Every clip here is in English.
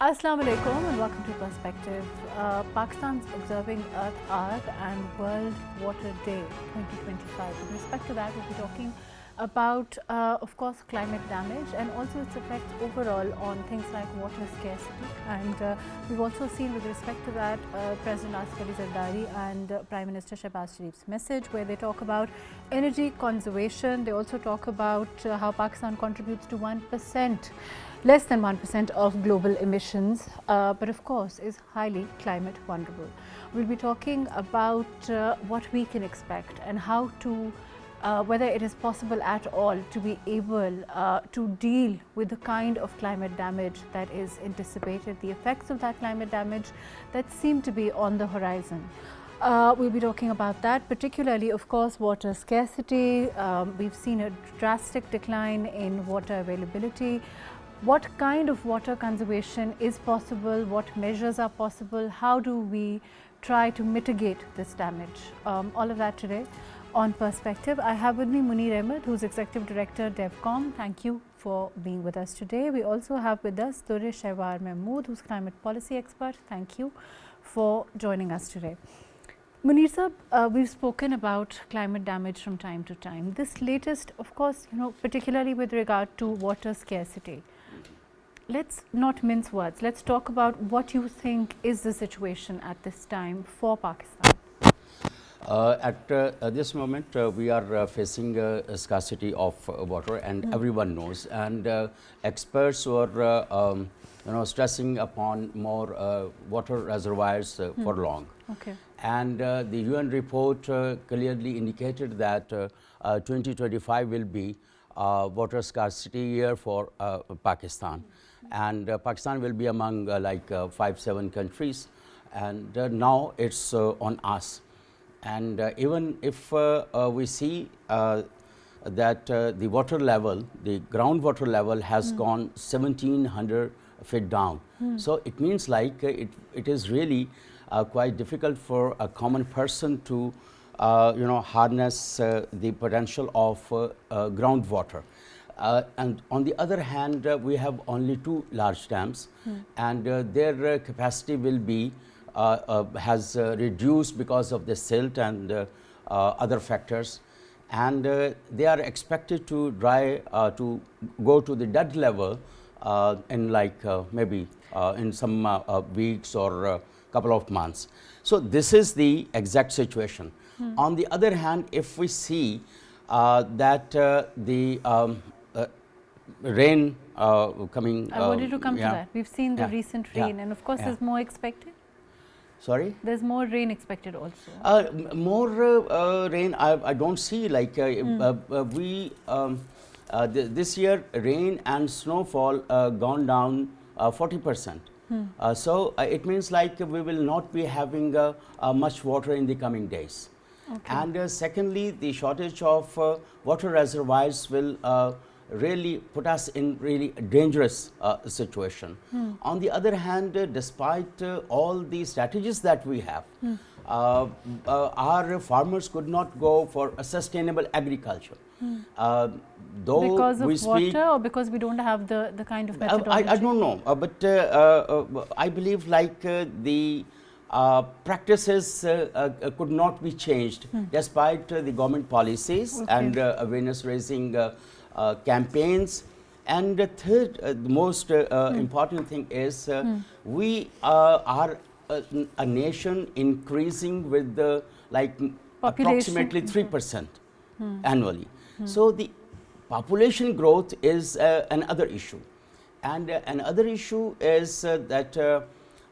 Assalamu alaikum and welcome to Perspective. Pakistan's observing Earth Hour and World Water Day 2025. With respect to that, we'll be talking about, of course, climate damage and also its effects overall on things like water scarcity. And we've also seen, with respect to that, President Asif Ali Zardari and Prime Minister Shehbaz Sharif's message, where they talk about energy conservation. They also talk about how Pakistan contributes to 1%. Less than 1% of global emissions, but of course is highly climate vulnerable. We'll be talking about what we can expect and how to, whether it is possible at all to be able to deal with the kind of climate damage that is anticipated, the effects of that climate damage that seem to be on the horizon. We'll be talking about that, particularly, of course, water scarcity. We've seen a drastic decline in water availability. What kind of water conservation is possible? What measures are possible? How do we try to mitigate this damage? All of that today on Perspective. I have with me Muneer Ahmad, who's Executive Director, Devcom. Thank you for being with us today. We also have with us Durreshawar Mahmood, who's Climate Policy Expert. Thank you for joining us today. Muneer sir, we've spoken about climate damage from time to time. This latest, of course, particularly with regard to water scarcity. Let's not mince words. Let's talk about what you think is the situation at this time for Pakistan. At this moment, we are facing a scarcity of water, and everyone knows. And experts were, stressing upon more water reservoirs for long. Okay. And the UN report clearly indicated that 2025 will be water scarcity year for Pakistan. And Pakistan will be among 5-7 countries, and now it's on us. And even if we see that the water level, the groundwater level has gone 1700 feet down. So it means like it is really quite difficult for a common person to harness the potential of groundwater. And on the other hand, we have only 2 large dams, and their capacity will be has reduced because of the silt and other factors, and they are expected to to go to the dead level in maybe in some weeks or a couple of months. So this is the exact situation. On the other hand, if we see that the rain coming. I wanted to come to that. We've seen the recent rain, and of course, there's more expected. Sorry? There's more rain expected also. More rain, I don't see. This year, rain and snowfall gone down 40%. So it means like we will not be having much water in the coming days. Okay. And secondly, the shortage of water reservoirs will really put us in really dangerous situation. On the other hand, despite all the strategies that we have, our farmers could not go for a sustainable agriculture. Though because of we speak, water, or because we don't have the kind of methodology? I don't know, but I believe the practices could not be changed despite the government policies and awareness raising campaigns. And the third, the most important thing is we are a nation increasing with the approximately 3% annually. So the population growth is another issue, and another issue is that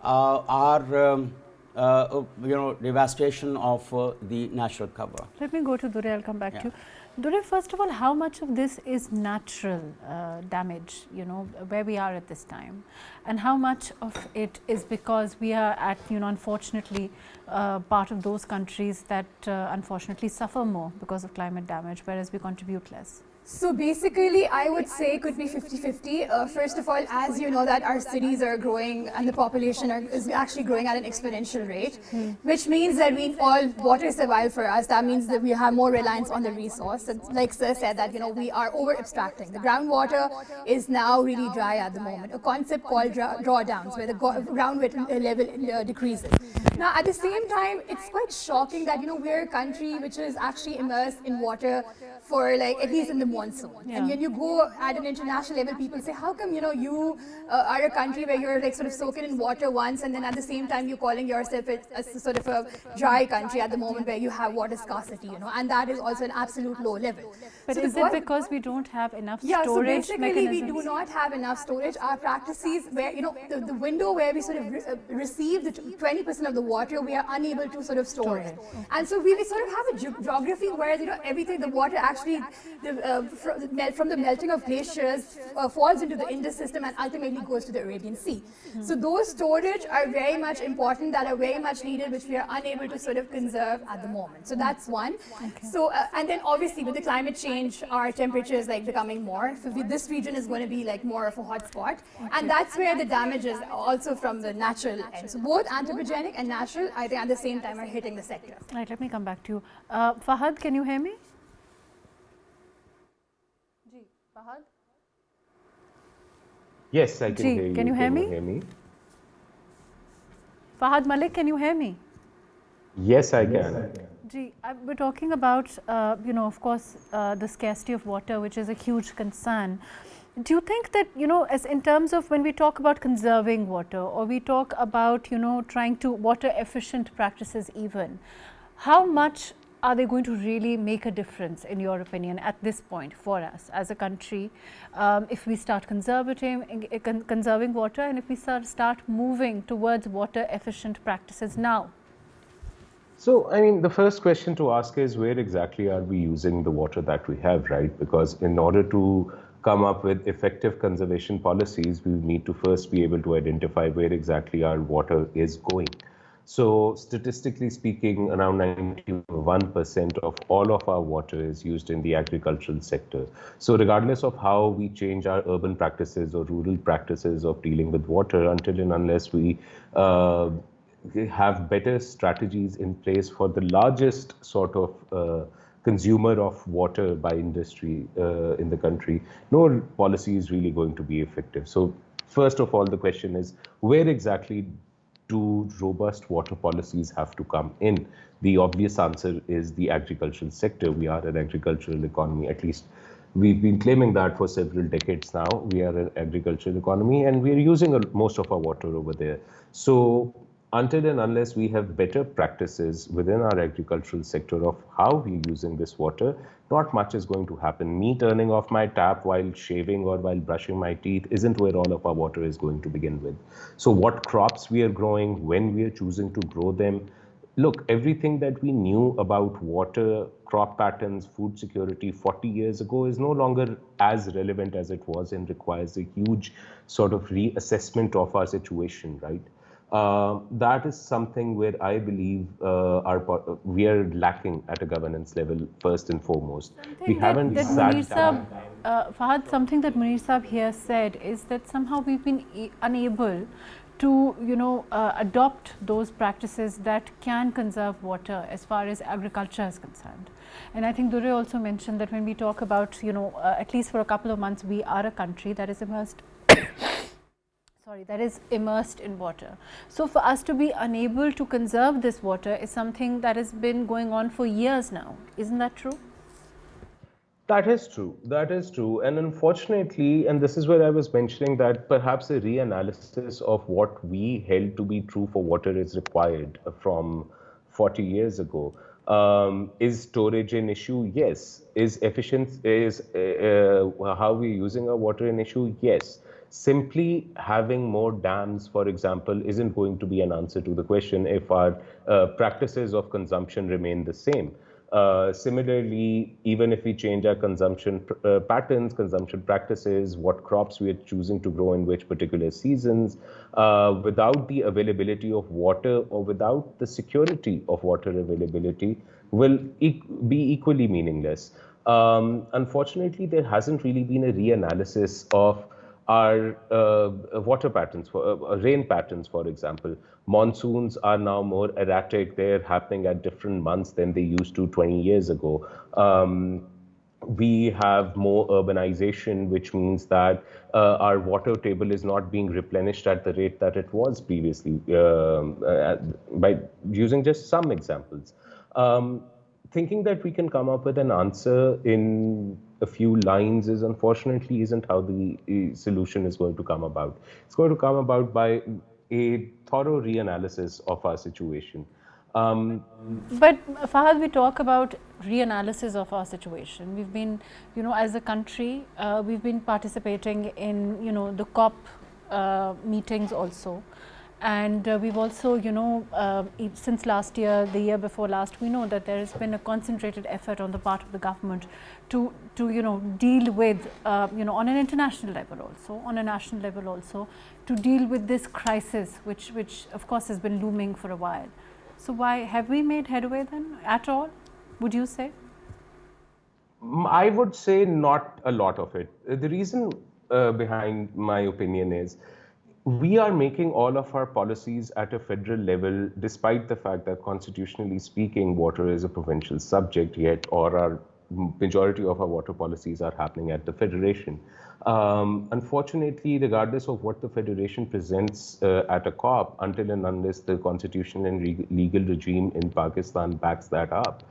our devastation of the natural cover. Let me go to Durre. I'll come back to you. Durre, first of all, how much of this is natural damage, where we are at this time, and how much of it is because we are at, unfortunately, part of those countries that unfortunately suffer more because of climate damage, whereas we contribute less? So basically, I would say it could be 50-50. First of all, as you know that our cities are growing and the population is actually growing at an exponential rate, which means that we all water is survival for us. That means that we have more reliance on the resource. And like Sir said, that we are over abstracting. The groundwater is now really dry at the moment. A concept called drawdowns, where the ground level decreases. Now, at the same time, it's quite shocking that we're a country which is actually immersed in water for like at least in the monsoon. Yeah. And when you go at an international level, people say, how come you are a country where you're like sort of soaking in water once, and then at the same time you're calling yourself a sort of a dry country at the moment where you have water scarcity, and that is also an absolute low level. But so is it because we don't have enough storage? Yeah, so basically we do not have enough storage. Our practices where the window where we sort of receive the 20% of the water, we are unable to sort of store it. And so we sort of have a geography where everything, the water actually from the melting of glaciers falls into the Indus system and ultimately goes to the Arabian Sea. So those storage are very much important, that are very much needed, which we are unable to sort of conserve at the moment. So that's one. Okay. So and then obviously with the climate change, our temperature is like becoming more. So this region is going to be like more of a hot spot, and that's where the damage is also from the natural end. So both anthropogenic and natural, I think, at the same time are hitting the sector. Right. Let me come back to you, Fahad. Can you hear me? Fahad? Yes, I can hear you. Can you hear me? Fahad Malik, can you hear me? Yes, I can. We're talking about, of course, the scarcity of water, which is a huge concern. Do you think that, as in terms of when we talk about conserving water, or we talk about, trying to water efficient practices even, how much are they going to really make a difference, in your opinion, at this point for us as a country, if we start conserving water, and if we start moving towards water efficient practices now? So, I mean, the first question to ask is, where exactly are we using the water that we have, right? Because in order to come up with effective conservation policies, we need to first be able to identify where exactly our water is going. So statistically speaking, around 91% of all of our water is used in the agricultural sector. So regardless of how we change our urban practices or rural practices of dealing with water, until and unless we have better strategies in place for the largest sort of consumer of water by industry in the country, no policy is really going to be effective. So first of all, the question is, where exactly do robust water policies have to come in? The obvious answer is the agricultural sector. We are an agricultural economy, at least we've been claiming that for several decades now. We are an agricultural economy and we're using most of our water over there. So until and unless we have better practices within our agricultural sector of how we're using this water, not much is going to happen. Me turning off my tap while shaving or while brushing my teeth isn't where all of our water is going to begin with. So what crops we are growing, when we are choosing to grow them. Look, everything that we knew about water, crop patterns, food security 40 years ago is no longer as relevant as it was and requires a huge sort of reassessment of our situation, right? That is something where I believe we are lacking at a governance level, first and foremost. We haven't Fahad, something that Muneer Sahab here said is that somehow we've been unable to, adopt those practices that can conserve water as far as agriculture is concerned. And I think Durre also mentioned that when we talk about, at least for a couple of months, we are a country that is immersed in water. So for us to be unable to conserve this water is something that has been going on for years now. Isn't that true? That is true. That is true. And unfortunately, and this is where I was mentioning that perhaps a reanalysis of what we held to be true for water is required from 40 years ago. Is storage an issue? Yes. Is how we're using our water an issue? Yes. Simply having more dams, for example, isn't going to be an answer to the question if our practices of consumption remain the same. Similarly, even if we change our consumption patterns, consumption practices, what crops we are choosing to grow in which particular seasons, without the availability of water or without the security of water availability will be equally meaningless. Unfortunately, there hasn't really been a reanalysis of our water patterns, rain patterns, for example. Monsoons are now more erratic. They're happening at different months than they used to 20 years ago. We have more urbanization, which means that our water table is not being replenished at the rate that it was previously, by using just some examples. Thinking that we can come up with an answer in a few lines is unfortunately isn't how the solution is going to come about. It's going to come about by a thorough reanalysis of our situation. But Fahad, we talk about reanalysis of our situation. We've been, as a country, we've been participating in, the COP meetings also. And we've also, since last year, the year before last, we know that there has been a concentrated effort on the part of the government to deal with, on an international level also, on a national level also, to deal with this crisis, which of course has been looming for a while. So why have we made headway then at all, would you say? I would say not a lot of it. The reason behind my opinion is we are making all of our policies at a federal level, despite the fact that constitutionally speaking, water is a provincial subject, yet our majority of our water policies are happening at the federation. Unfortunately, regardless of what the federation presents at a COP, until and unless the constitutional and legal regime in Pakistan backs that up,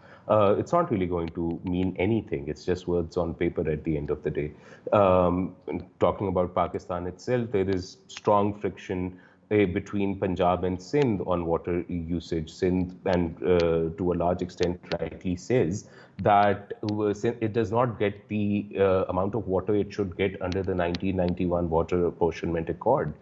it's not really going to mean anything. It's just words on paper at the end of the day. Talking about Pakistan itself, there is strong friction between Punjab and Sindh on water usage. Sindh, and to a large extent rightly says that it does not get the amount of water it should get under the 1991 Water Apportionment Accord.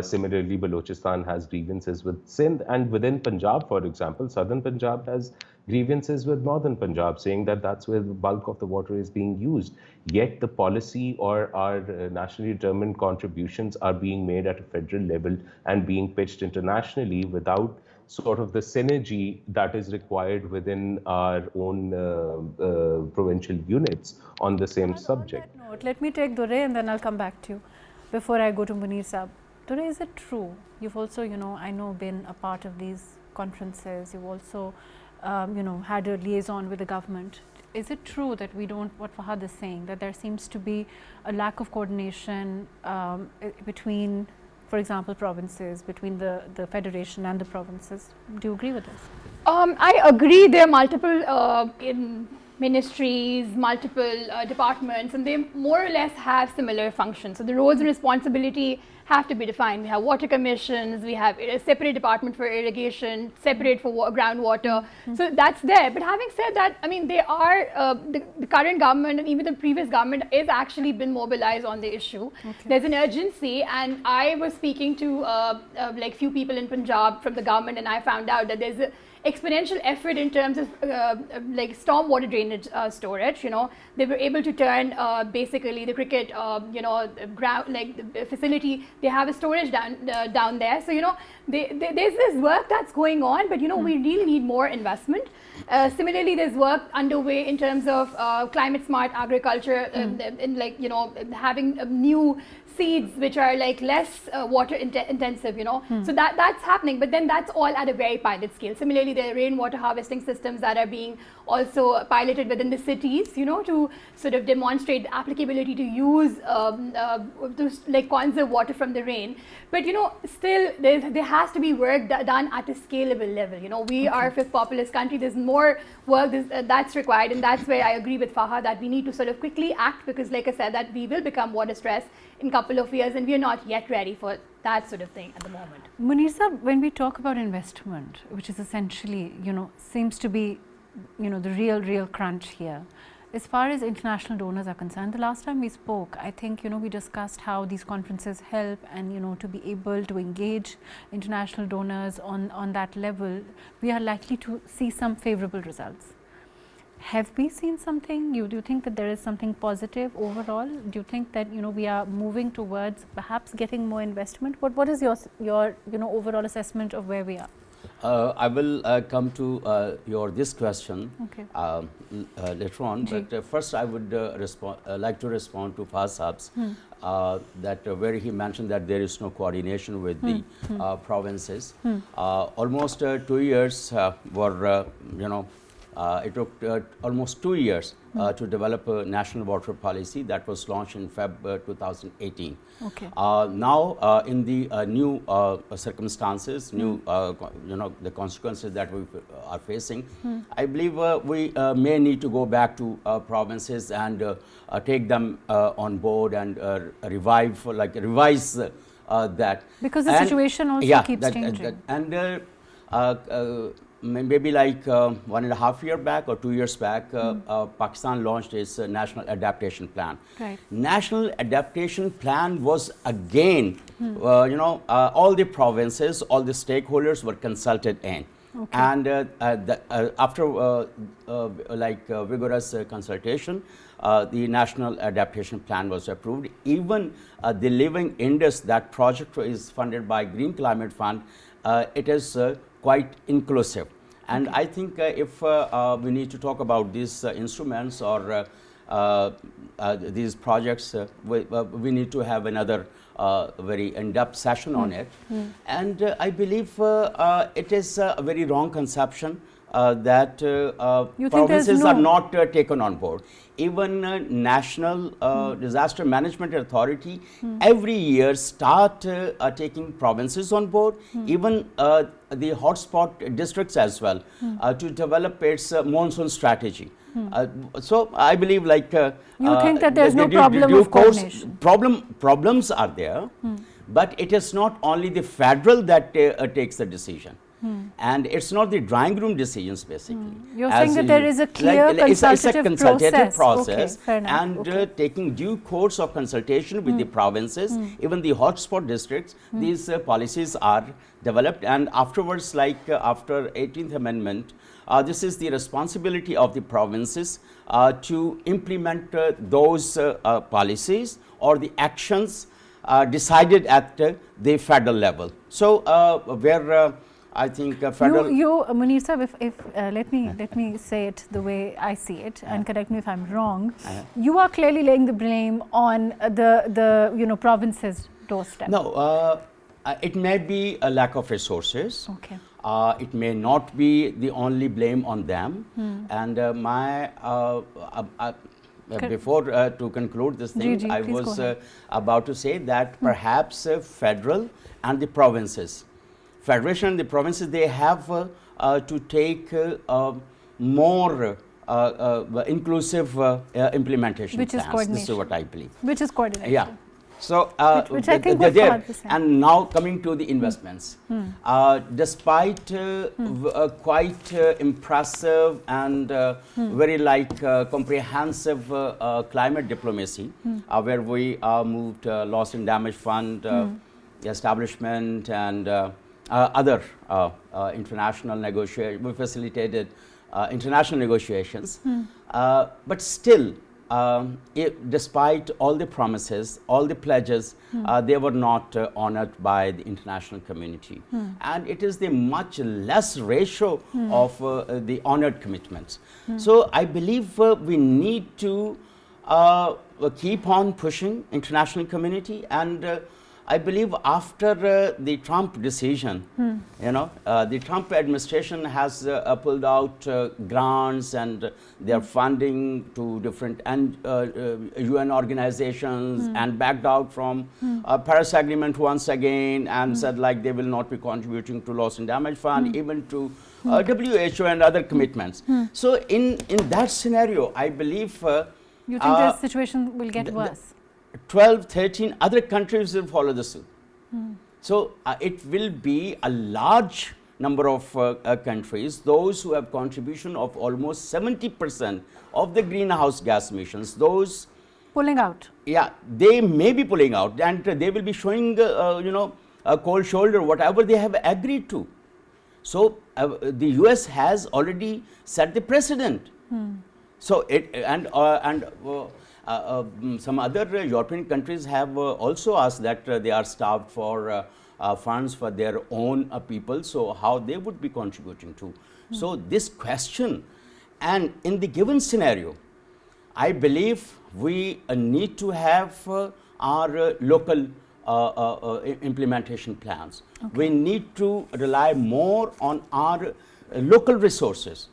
Similarly, Balochistan has grievances with Sindh, and within Punjab, for example, southern Punjab has grievances with northern Punjab, saying that that's where the bulk of the water is being used. Yet the policy or our nationally determined contributions are being made at a federal level and being pitched internationally without sort of the synergy that is required within our own provincial units on the same subject. On that note, let me take Durre and then I'll come back to you before I go to Muneer Sahab. Durre, is it true? You've also, I know, been a part of these conferences. You've also, had a liaison with the government. Is it true that we don't, what Fahad is saying, that there seems to be a lack of coordination between, for example, provinces, between the federation and the provinces? Do you agree with this? I agree. There are multiple ministries, multiple departments, and they more or less have similar functions. So the roles and responsibility have to be defined. We have water commissions, we have a separate department for irrigation, separate for groundwater. So that's there. But having said that, I mean, they are, the current government and even the previous government is actually been mobilized on the issue. Okay. There's an urgency, and I was speaking to like few people in Punjab from the government, and I found out that there's a exponential effort in terms of like stormwater drainage storage. They were able to turn basically the cricket ground, like the facility, they have a storage down there. So there's this work that's going on, but we really need more investment. Similarly, there's work underway in terms of climate smart agriculture, in like having new seeds which are like less water intensive, so that's happening, but then that's all at a very pilot scale. Similarly, there are rainwater harvesting systems that are being also piloted within the cities, to sort of demonstrate the applicability to use to like conserve water from the rain. But still there has to be work done at a scalable level. We are a fifth populous country. There's more work that's required, and that's where I agree with Fahad that we need to sort of quickly act, because like I said, that we will become water stressed in a couple of years, and we are not yet ready for that sort of thing at the moment. Muneer Sahab, when we talk about investment, which is essentially, seems to be, the real crunch here, as far as international donors are concerned, the last time we spoke, I think, we discussed how these conferences help, and, to be able to engage international donors on that level, we are likely to see some favorable results. Have we seen something? Do you think that there is something positive overall? Do you think that we are moving towards perhaps getting more investment? What is your overall assessment of where we are? I will come to this question Okay. later on, but first I would like to respond to Fahad Saab's that where he mentioned that there is no coordination with the provinces. Almost 2 years were, it took almost 2 years to develop a national water policy that was launched in Feb 2018. Okay. Now, in the new circumstances, the consequences that we are facing, I believe we may need to go back to provinces and take them on board and revise that. Because the situation also keeps changing. Maybe like 1.5 years back or 2 years back, Pakistan launched its National Adaptation Plan. Right. National Adaptation Plan was again, all the provinces, all the stakeholders were consulted in. Okay. And after vigorous consultation, the National Adaptation Plan was approved. Even the Living Indus, that project is funded by Green Climate Fund, it is quite inclusive. And I think if we need to talk about these instruments or these projects, we need to have another very in-depth session on it. And I believe it is a very wrong conception that provinces are not taken on board. Even National Disaster Management Authority every year start taking provinces on board, even the hotspot districts as well, to develop its monsoon strategy. So I believe you think that there's no problem of coordination? Problems are there, but it is not only the federal that takes the decision. And it's not the drawing room decisions, basically. You're saying that there is a clear consultative process. Okay, and taking due course of consultation with the provinces, even the hotspot districts, these policies are developed. And afterwards, after 18th Amendment, this is the responsibility of the provinces to implement those policies or the actions decided at the federal level. So where I think federal. Muneer Sahib, if let me say it the way I see it, and correct me if I'm wrong. You are clearly laying the blame on the provinces' doorstep. No, it may be a lack of resources. Okay. It may not be the only blame on them. And before to conclude this thing, I was about to say that perhaps federal and the provinces. Federation and the provinces, they have to take more inclusive implementation which plans. Is coordination. This is what I believe. Which is coordination. Yeah. So which I think they're there. 100%. And now coming to the investments, despite quite impressive and very comprehensive climate diplomacy, where we moved loss and damage fund establishment and other international negotiations, we facilitated international negotiations, but still, despite all the promises, all the pledges, they were not honored by the international community. And it is the much less ratio of the honored commitments. So I believe we need to keep on pushing international community, and I believe after the Trump decision, the Trump administration has pulled out grants and their funding to different UN organizations and backed out from Paris Agreement once again and said they will not be contributing to loss and damage fund, even to WHO and other commitments. So in that scenario, I believe you think the situation will get worse? 12, 13 other countries will follow the suit. So it will be a large number of countries, those who have contribution of almost 70% of the greenhouse gas emissions, those pulling out. Yeah, they may be pulling out, and they will be showing a cold shoulder, whatever they have agreed to. So the US has already set the precedent. So some other European countries have also asked that they are starved for funds for their own people, so how they would be contributing to. So this question, and in the given scenario, I believe we need to have our local implementation plans. Okay. We need to rely more on our local resources.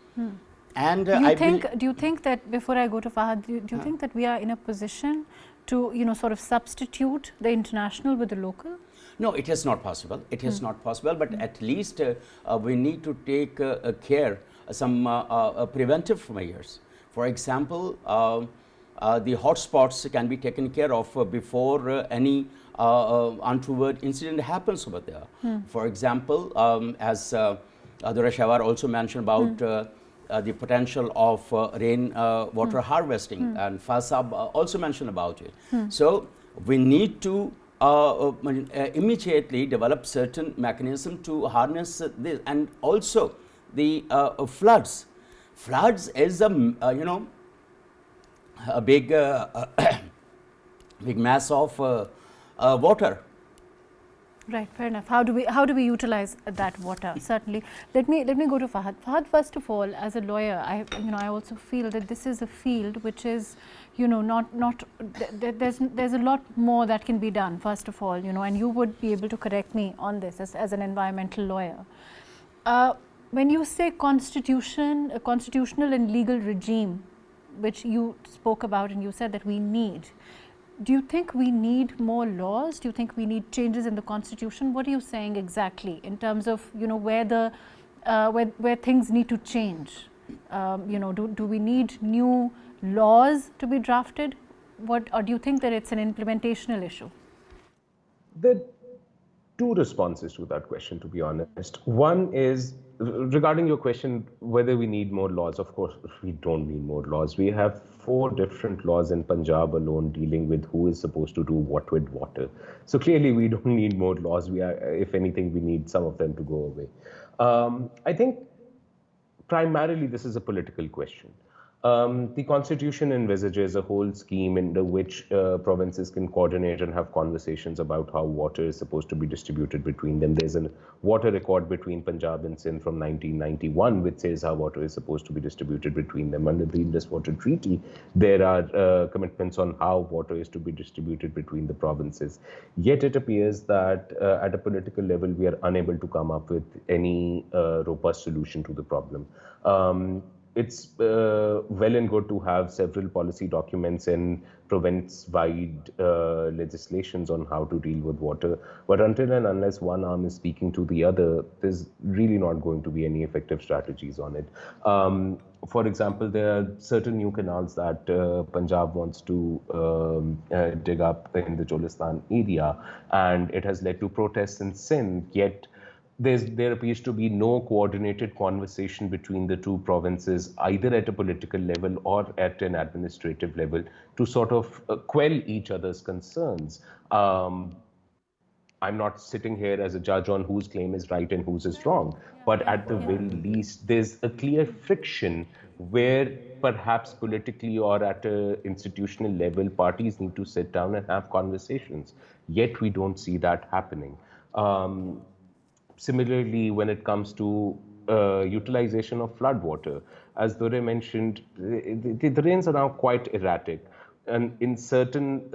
And do you think that, before I go to Fahad, do you think that we are in a position to, you know, sort of substitute the international with the local? No, it is not possible. It is not possible, but at least we need to take care, some preventive measures. For example, the hotspots can be taken care of before any untoward incident happens over there. For example, as Durreshawar also mentioned about the potential of rain water harvesting, and Fasab also mentioned about it. So we need to immediately develop certain mechanism to harness this, and also the floods. Floods is a you know, a big big mass of water. Right, fair enough. How do we utilize that water? Certainly. Let me go to Fahad. Fahad, first of all, as a lawyer, I also feel that this is a field which is, you know, there's a lot more that can be done, first of all, you know, and you would be able to correct me on this as an environmental lawyer. When you say constitution, a constitutional and legal regime, which you spoke about and you said that we need, do you think we need more laws? Do you think we need changes in the constitution? What are you saying exactly in terms of, you know, where the where things need to change? You know, do we need new laws to be drafted? Or do you think that it's an implementational issue? There are two responses to that question, to be honest. One is regarding your question whether we need more laws. Of course, we don't need more laws. We have 4 different laws in Punjab alone dealing with who is supposed to do what with water. So clearly we don't need more laws. If anything, we need some of them to go away. I think primarily this is a political question. The constitution envisages a whole scheme in which provinces can coordinate and have conversations about how water is supposed to be distributed between them. There's a water record between Punjab and Sindh from 1991 which says how water is supposed to be distributed between them. Under the Indus Water Treaty, there are commitments on how water is to be distributed between the provinces. Yet it appears that at a political level, we are unable to come up with any robust solution to the problem. It's well and good to have several policy documents and province-wide legislations on how to deal with water, but until and unless one arm is speaking to the other, there's really not going to be any effective strategies on it. For example, there are certain new canals that Punjab wants to dig up in the Cholistan area, and it has led to protests in Sindh, yet there appears to be no coordinated conversation between the two provinces, either at a political level or at an administrative level, to sort of quell each other's concerns. I'm not sitting here as a judge on whose claim is right and whose is wrong, but at the very least, there's a clear friction where perhaps politically or at an institutional level, parties need to sit down and have conversations. Yet we don't see that happening. Similarly, when it comes to utilization of flood water, as Dore mentioned, the rains are now quite erratic. And in certain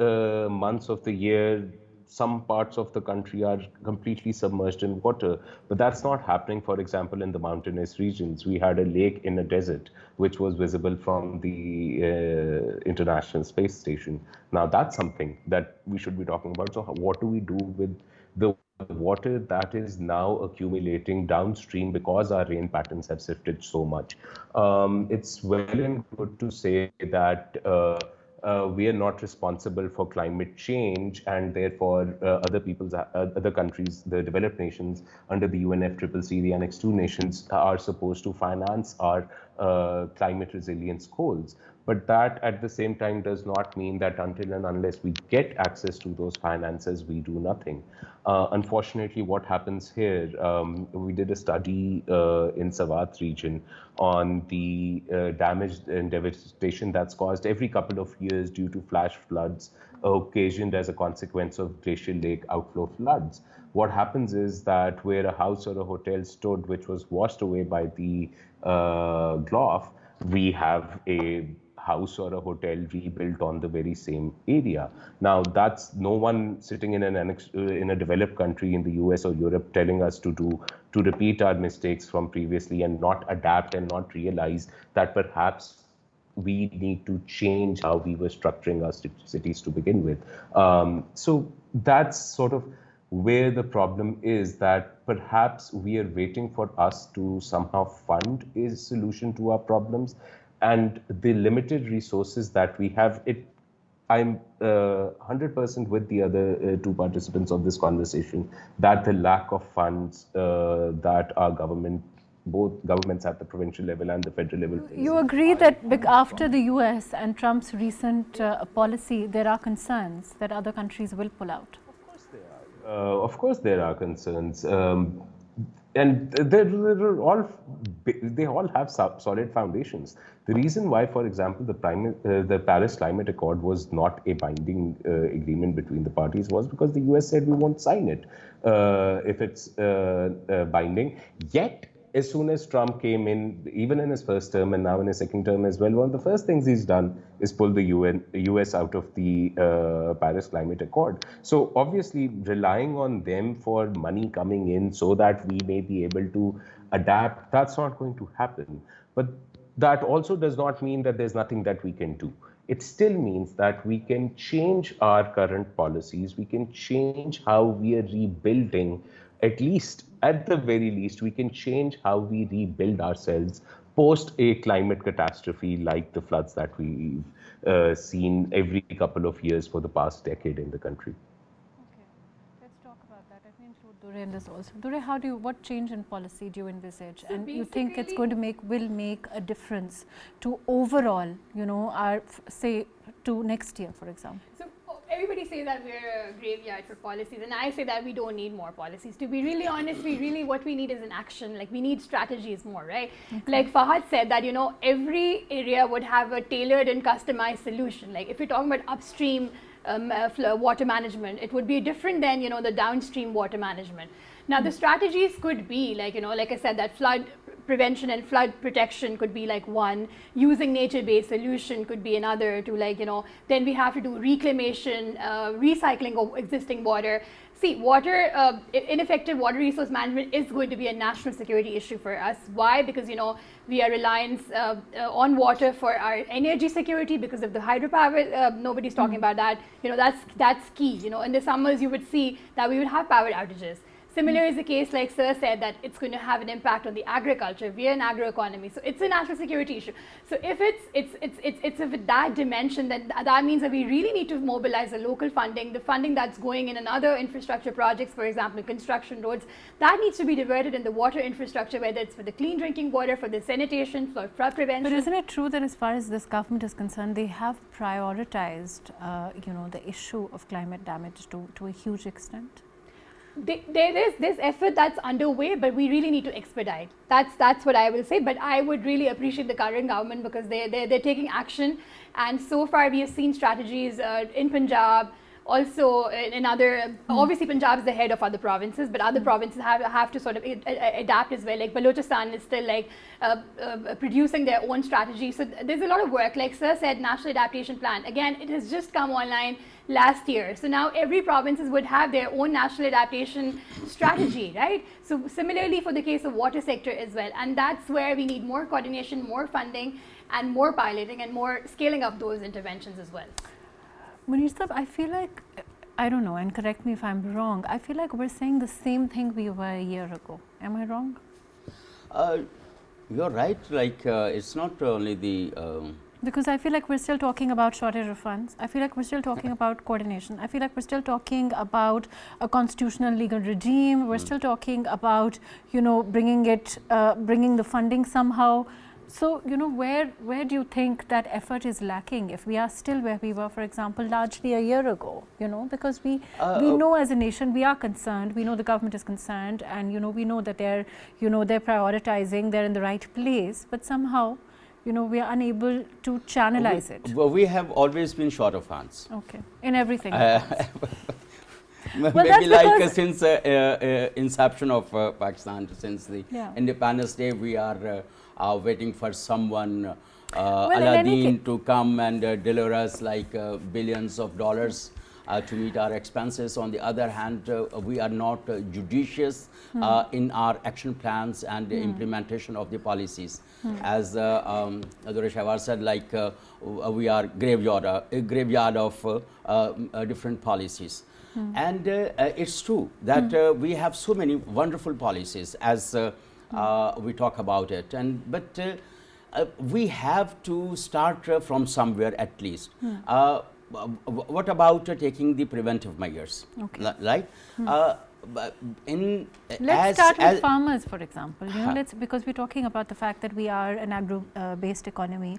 months of the year, some parts of the country are completely submerged in water. But that's not happening, for example, in the mountainous regions. We had a lake in a desert, which was visible from the International Space Station. Now, that's something that we should be talking about. So what do we do with the water that is now accumulating downstream because our rain patterns have shifted so much? It's well and good to say that we are not responsible for climate change, and therefore other countries, the developed nations under the UNFCCC, the Annex II nations, are supposed to finance our climate resilience goals. But that at the same time does not mean that until and unless we get access to those finances, we do nothing. Unfortunately, what happens here, we did a study in Sawat region on the damage and devastation that's caused every couple of years due to flash floods occasioned as a consequence of glacial lake outflow floods. what happens is that where a house or a hotel stood, which was washed away by the Glof, we have a house or a hotel rebuilt on the very same area. Now, that's no one sitting in in a developed country in the US or Europe telling us to repeat our mistakes from previously and not adapt and not realize that perhaps we need to change how we were structuring our cities to begin with. So that's sort of where the problem is, that perhaps we are waiting for us to somehow fund a solution to our problems, and the limited resources that we have. I'm 100% with the other two participants of this conversation that the lack of funds that our both governments at the provincial level and the federal level. You agree that after the US and Trump's recent policy, there are concerns that other countries will pull out? Of course there are concerns. And they all have solid foundations. The reason why, for example, the Paris Climate Accord was not a binding agreement between the parties was because the US said we won't sign it if it's binding. Yet, as soon as Trump came in, even in his first term and now in his second term as well, one of the first things he's done is pull the US out of the Paris Climate Accord. So obviously relying on them for money coming in so that we may be able to adapt, that's not going to happen. But that also does not mean that there's nothing that we can do. It still means that we can change our current policies, we can change how we are rebuilding. At the very least, we can change how we rebuild ourselves post a climate catastrophe like the floods that we've seen every couple of years for the past decade in the country. Okay, let's talk about that. Let me include Durre in this also. Durre, what change in policy do you envisage? So and you think it's going to will make a difference to overall, our, say, to next year, for example? So everybody says that we're a graveyard for policies, and I say that we don't need more policies. To be really honest, what we need is an action. Like, we need strategies more, right? Okay. Like Fahad said that, every area would have a tailored and customized solution. Like, if you're talking about upstream water management, it would be different than, the downstream water management. Now, the strategies could be like, like I said, that flood prevention and flood protection could be like one, using nature-based solution could be another, to like, then we have to do reclamation, recycling of existing water. See, ineffective water resource management is going to be a national security issue for us. Why? Because, we are reliant on water for our energy security because of the hydropower. Nobody's talking about that. That's key. In the summers, you would see that we would have power outages. Similar is the case, like Sir said, that it's going to have an impact on the agriculture. We are an agroeconomy, so it's a national security issue. So if it's of that dimension, that means that we really need to mobilize the local funding, the funding that's going in other infrastructure projects, for example, construction roads, that needs to be diverted in the water infrastructure, whether it's for the clean drinking water, for the sanitation, for flood prevention. But isn't it true that as far as this government is concerned, they have prioritized, the issue of climate damage to a huge extent? There is this effort that's underway, but we really need to expedite. That's what I will say. But I would really appreciate the current government because they're taking action, and so far we have seen strategies in Punjab, also in other. Obviously, Punjab is the head of other provinces, but other provinces have to sort of adapt as well. Like Balochistan is still like producing their own strategy. So there's a lot of work. Like Sir said, National Adaptation Plan. Again, it has just come online last year. So now every provinces would have their own national adaptation strategy, right? So similarly for the case of water sector as well. And that's where we need more coordination, more funding, and more piloting and more scaling up those interventions as well. Muneer Sahab, I feel like, I don't know, and correct me if I'm wrong, I feel like we're saying the same thing we were a year ago. Am I wrong? You're right. Like, it's not only the... Because I feel like we're still talking about shortage of funds. I feel like we're still talking about coordination. I feel like we're still talking about a constitutional legal regime. We're still talking about, bringing the funding somehow. So, where do you think that effort is lacking if we are still where we were, for example, largely a year ago, because we know as a nation we are concerned, we know the government is concerned, and, we know that they're prioritizing, they're in the right place, but somehow, we are unable to channelize it. Well, we have always been short of funds. Okay, in everything. Maybe like since inception of Pakistan, since the Independence Day, we are waiting for someone, Aladdin, to come and deliver us like billions of dollars to meet our expenses. On the other hand, we are not judicious in our action plans and the implementation of the policies. As Durreshawar said, like we are a graveyard of different policies. And it's true that we have so many wonderful policies as we talk about it. But we have to start from somewhere at least. What about taking the preventive measures, right? Let's start with farmers, for example. You know, because we're talking about the fact that we are an agro-based economy.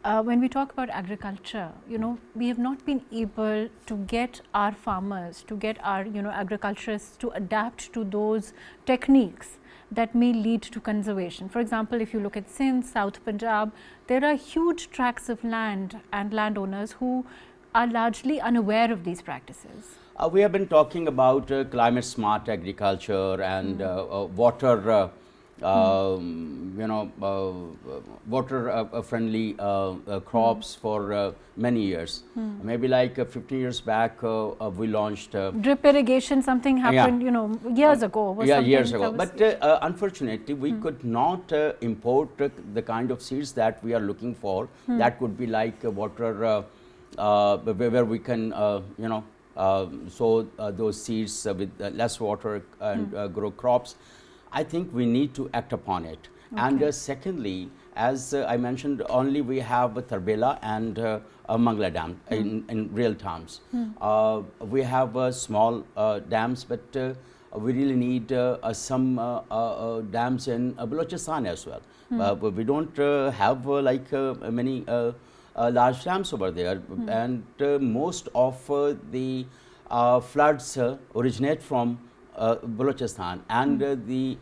When we talk about agriculture, you know, we have not been able to get our farmers, to get our, you know, agriculturists to adapt to those techniques that may lead to conservation. For example, if you look at Sindh, South Punjab, there are huge tracts of land and landowners who are largely unaware of these practices. We have been talking about climate smart agriculture and water, you know, water friendly crops for many years. Maybe like 15 years back, we launched drip irrigation. Something happened, you know, years ago. Years ago. But unfortunately, we could not import the kind of seeds that we are looking for. That could be like water, where we can, you know, sow those seeds with less water and grow crops. I think we need to act upon it. And secondly, as I mentioned, only we have Tarbela and Mangla Dam in real terms. We have small dams, but we really need some dams in Balochistan as well. We don't have like many large dams over there, and most of the floods originate from Balochistan, and the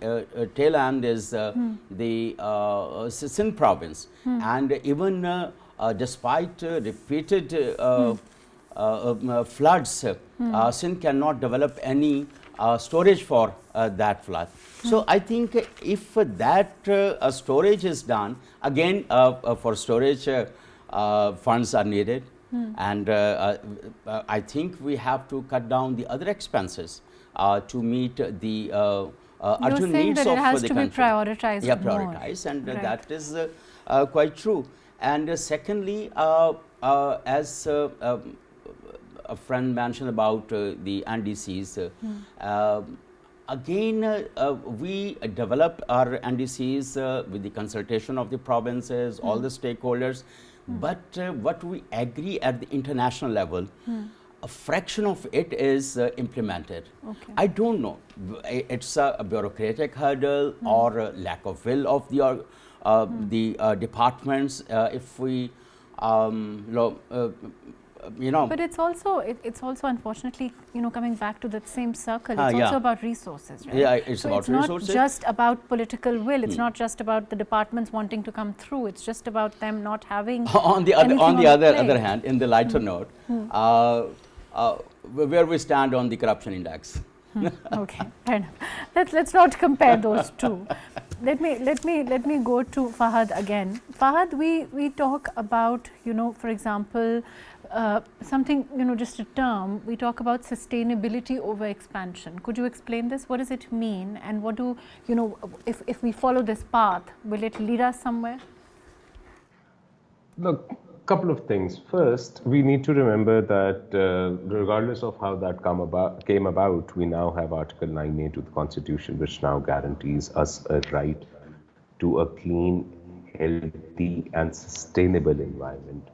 tail end is the Sindh province. And even despite repeated floods, Sindh cannot develop any storage for that flood. So I think if that storage is done, again for storage funds are needed, and I think we have to cut down the other expenses to meet the urgent needs of the country. You're saying that it has to be prioritized more. Prioritized, and that is quite true. And secondly, as a friend mentioned about the NDCs, again, we developed our NDCs with the consultation of the provinces, all the stakeholders. But what we agree at the international level, a fraction of it is implemented. I don't know, it's a bureaucratic hurdle or a lack of will of the departments. If we, you know. But it's also unfortunately, you know, coming back to that same circle. It's also about resources, right? Yeah, it's about resources. It's not just about political will. It's not just about the departments wanting to come through. It's just about them not having. On the other hand, in the lighter note, where we stand on the corruption index. Okay, fair enough. Let's not compare those two. Let me go to Fahad again. Fahad, we talk about, you know, for example, something, you know, just a term. We talk about sustainability over expansion. Could you explain this? What does it mean? And what do, you know, if we follow this path, will it lead us somewhere? Look, couple of things. First, we need to remember that regardless of how that came about, we now have Article 9A to the Constitution, which now guarantees us a right to a clean, healthy and sustainable environment.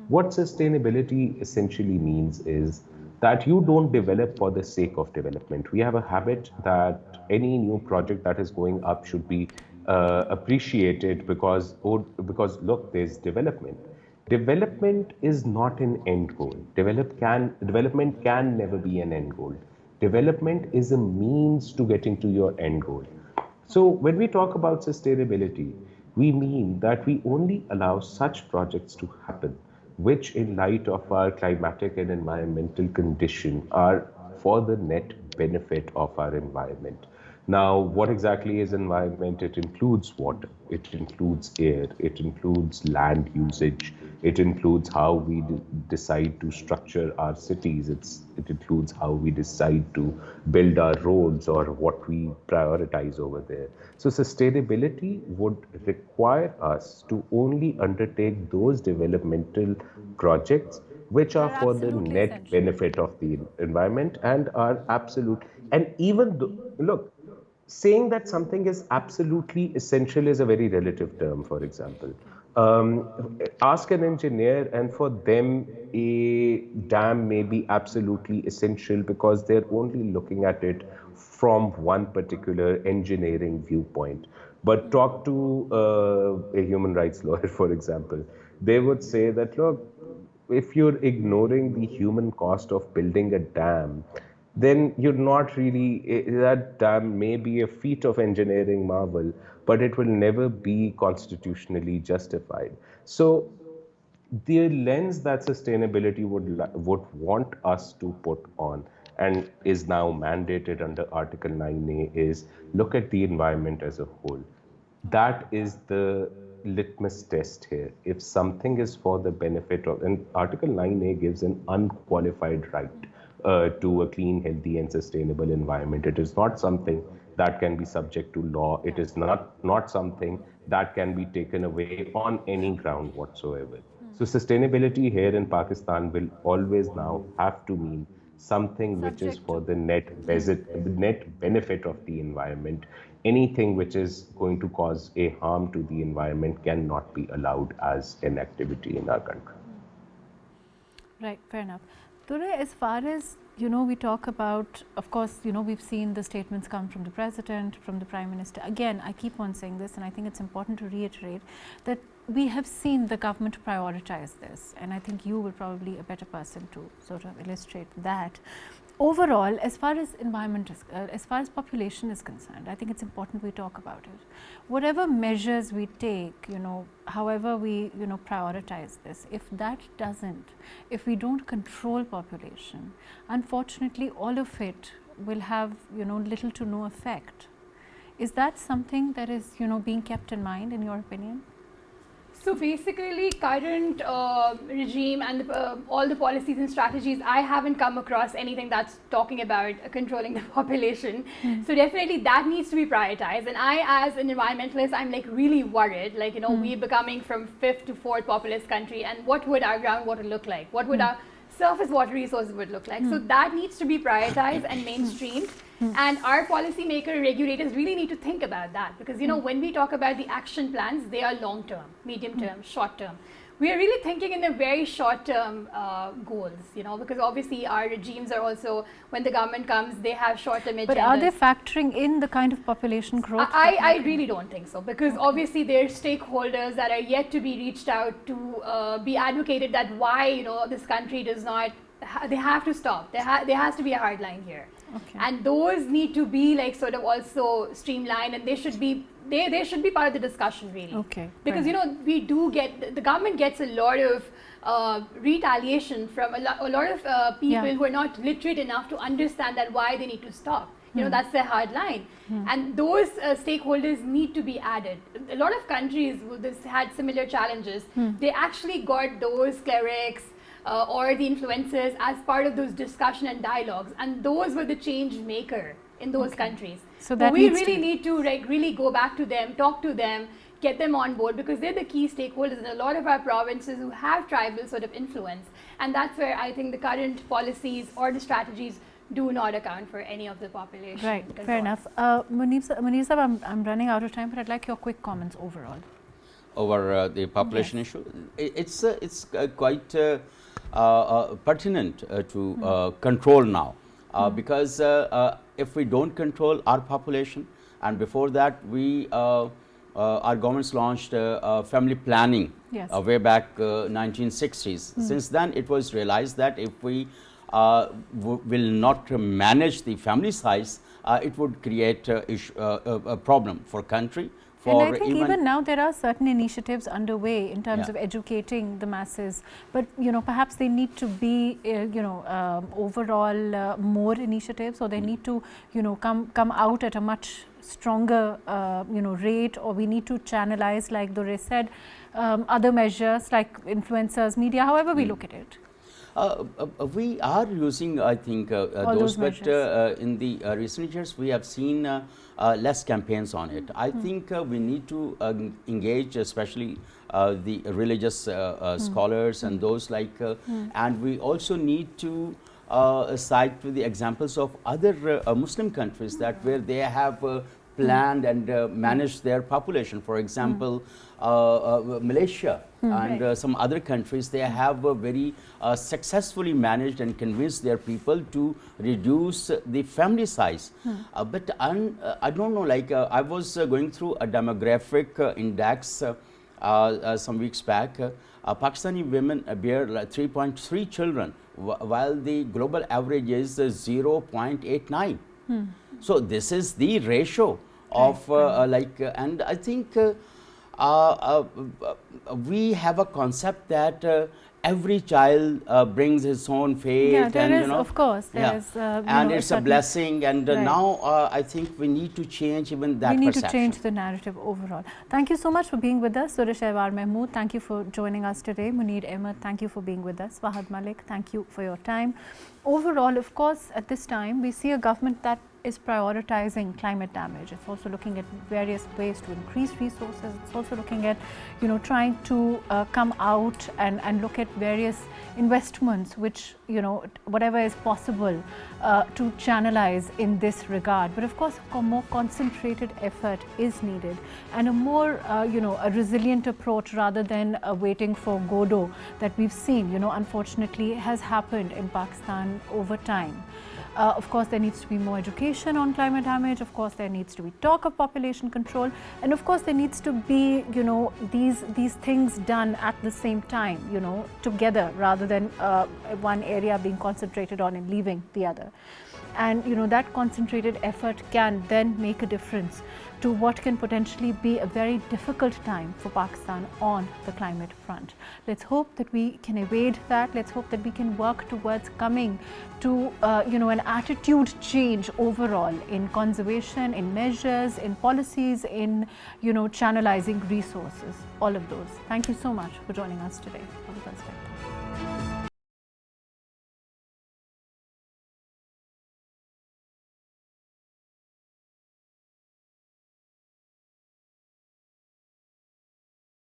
What sustainability essentially means is that you don't develop for the sake of development. We have a habit that any new project that is going up should be appreciated because look, there's development. Development is not an end goal. Development can never be an end goal. Development is a means to getting to your end goal. So when we talk about sustainability, we mean that we only allow such projects to happen which, in light of our climatic and environmental condition, are for the net benefit of our environment. Now, what exactly is environment? It includes water, it includes air, it includes land usage, it includes how we decide to structure our cities, it includes how we decide to build our roads or what we prioritize over there. So sustainability would require us to only undertake those developmental projects which are for the net benefit of the environment and are absolute. And even though, look, saying that something is absolutely essential is a very relative term, for example. Ask an engineer, and for them, a dam may be absolutely essential because they're only looking at it from one particular engineering viewpoint. But talk to a human rights lawyer, for example. They would say that, look, if you're ignoring the human cost of building a dam, then you're not really, that dam may be a feat of engineering marvel, but it will never be constitutionally justified. So the lens that sustainability would want us to put on, and is now mandated under Article 9A, is look at the environment as a whole. That is the litmus test here. If something is for the benefit of, and Article 9A gives an unqualified right to a clean, healthy and sustainable environment. It is not something that can be subject to law. It is not something that can be taken away on any ground whatsoever. So sustainability here in Pakistan will always now have to mean something which is for the net benefit of the environment. Anything which is going to cause a harm to the environment cannot be allowed as an activity in our country. Right, fair enough. Durre, as far as we talk about, of course, we've seen the statements come from the President, from the Prime Minister. Again, I keep on saying this, and I think it's important to reiterate that we have seen the government prioritize this, and I think you will probably be a better person to sort of illustrate that. Overall, as far as environment is, as far as population is concerned, I think it's important we talk about it. Whatever measures we take, however we, prioritize this, if that doesn't, if we don't control population, unfortunately, all of it will have, little to no effect. Is that something that is, being kept in mind, in your opinion? So basically, current regime and all the policies and strategies, I haven't come across anything that's talking about controlling the population. So definitely that needs to be prioritized. And I, as an environmentalist, I'm like really worried. Like, we're becoming from 5th to 4th populous country, and what would our groundwater look like? What would our surface water resources would look like? So that needs to be prioritized and mainstreamed. And our policymaker regulators really need to think about that, because when we talk about the action plans, they are long term, medium term, short term. We are really thinking in the very short term goals, because obviously our regimes are also, when the government comes, they have short term agendas. But are they factoring in the kind of population growth? I really don't think so, because obviously there are stakeholders that are yet to be reached out to be advocated that why this country does not. They have to stop. There has to be a hard line here. Okay. And those need to be like sort of also streamlined, and they should be part of the discussion really. Okay. Because we do get, the government gets a lot of retaliation from a lot of people who are not literate enough to understand that why they need to stop. That's their hard line. And those stakeholders need to be added. A lot of countries this had similar challenges. They actually got those clerics or the influencers as part of those discussion and dialogues, and those were the change maker in those countries. So that we really need to really go back to them, talk to them, get them on board, because they're the key stakeholders in a lot of our provinces who have tribal sort of influence, and that's where I think the current policies or the strategies do not account for any of the population. Right, fair enough. Muneer Sahab, I'm running out of time, but I'd like your quick comments overall. Over the population issue, it's quite pertinent to control now, because if we don't control our population, and before that our governments launched family planning way back 1960s. Since then it was realized that if we will not manage the family size, it would create a problem for country, for and I think even now there are certain initiatives underway in terms of educating the masses, but perhaps they need to be overall more initiatives, or they need to come out at a much stronger rate, or we need to channelize, like Durre said, other measures like influencers, media, however we look at it. We are using, I think, those, but in the recent years we have seen less campaigns on it. I think we need to engage, especially the religious scholars and those like, and we also need to cite the examples of other Muslim countries that where they have planned and managed their population. For example, Malaysia and some other countries, they have very successfully managed and convinced their people to reduce the family size. But I don't know, like I was going through a demographic index some weeks back. Pakistani women bear like 3.3 children, while the global average is 0.89. So this is the ratio of and I think we have a concept that every child brings his own faith. Yeah, there and, is, of course. There is, and it's a blessing, and now I think we need to change even that perception. We need to change the narrative overall. Thank you so much for being with us. Durreshawar Mahmood, thank you for joining us today. Muneer Ahmad, thank you for being with us. Fahad Malik, thank you for your time. Overall, of course, at this time, we see a government that is prioritizing climate damage. It's also looking at various ways to increase resources. It's also looking at, trying to come out and look at various investments, which, whatever is possible to channelize in this regard. But of course, a more concentrated effort is needed, and a more, a resilient approach rather than waiting for Godot that we've seen, unfortunately has happened in Pakistan over time. Of course, there needs to be more education on climate damage. Of course, there needs to be talk of population control, and of course, there needs to be, these things done at the same time, together, rather than one area being concentrated on and leaving the other. And that concentrated effort can then make a difference to what can potentially be a very difficult time for Pakistan on the climate front. Let's hope that we can evade that. Let's hope that we can work towards coming to an attitude change overall in conservation, in measures, in policies, in channelizing resources, all of those. Thank you so much for joining us today on The Perspective.